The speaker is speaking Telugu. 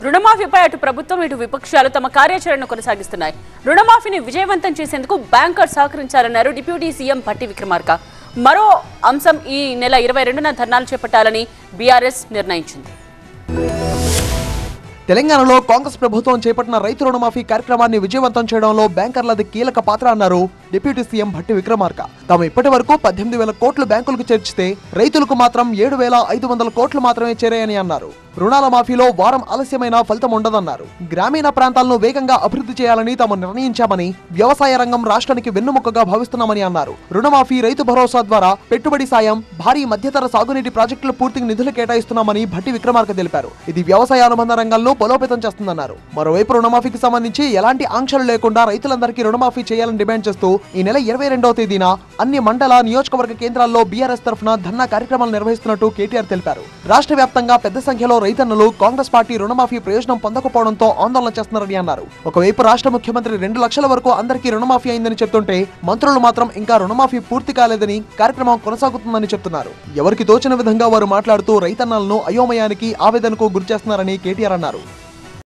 రుణమాఫీపై అటు ప్రభుత్వం ఇటు విపక్షాలు తమ కార్యాచరణను కొనసాగిస్తున్నాయి. రుణమాఫీని విజయవంతం చేసేందుకు బ్యాంకర్ సహకరించాలన్నారు డిప్యూటీ సీఎం భట్టి విక్రమార్క. మరో అంశం ఈ నెల 22న ధర్నాలు చేపట్టాలని బీఆర్ఎస్ నిర్ణయించింది. తెలంగాణలో కాంగ్రెస్ ప్రభుత్వం చేపట్టిన రైతు రుణమాఫీ కార్యక్రమాన్ని విజయవంతం చేయడంలో బ్యాంకర్లది కీలక పాత్ర అన్నారు డిప్యూటీ సీఎం భట్టి విక్రమార్క. తాము ఇప్పటి వరకు 18,000 కోట్లు బ్యాంకులకు చేర్చితే రైతులకు మాత్రం 7,500 కోట్లు మాత్రమే చేరాయని అన్నారు. రుణాల మాఫీలో వారం ఆలస్యమైన ఫలితం ఉండదన్నారు. గ్రామీణ ప్రాంతాలను వేగంగా అభివృద్ధి చేయాలని తాము నిర్ణయించామని, వ్యవసాయ రంగం రాష్ట్రానికి వెన్నుముకగా భావిస్తున్నామని అన్నారు. రుణమాఫీ, రైతు భరోసా ద్వారా పెట్టుబడి సాయం, భారీ మధ్యతర సాగునీటి ప్రాజెక్టుల పూర్తికి నిధులు కేటాయిస్తున్నామని భట్టి విక్రమార్క తెలిపారు. ఇది వ్యవసాయ అనుబంధ రంగాల్లో బలోపేతం చేస్తుందన్నారు. మరోవైపు రుణమాఫీకి సంబంధించి ఎలాంటి ఆంక్షలు లేకుండా రైతులందరికీ రుణమాఫీ చేయాలని డిమాండ్ చేస్తూ ఈ నెల 22వ తేదీన అన్ని మండల, నియోజకవర్గ కేంద్రాల్లో బీఆర్ఎస్ తరఫున ధర్నా కార్యక్రమాలు నిర్వహిస్తున్నట్టు కేటీఆర్ తెలిపారు. రాష్ట్ర వ్యాప్తంగా పెద్ద సంఖ్యలో రైతన్నలు కాంగ్రెస్ పార్టీ రుణమాఫీ ప్రయోజనం పొందకపోవడంతో ఆందోళన చేస్తున్నారని అన్నారు. ఒకవైపు రాష్ట్ర ముఖ్యమంత్రి 2 లక్షల వరకు అందరికీ రుణమాఫీ అయిందని చెప్తుంటే మంత్రులు మాత్రం ఇంకా రుణమాఫీ పూర్తి కాలేదని, కార్యక్రమం కొనసాగుతుందని చెప్తున్నారు. ఎవరికి తోచిన విధంగా వారు మాట్లాడుతూ రైతన్నలను అయోమయానికి, ఆవేదనకు గురిచేస్తున్నారని కేటీఆర్ అన్నారు.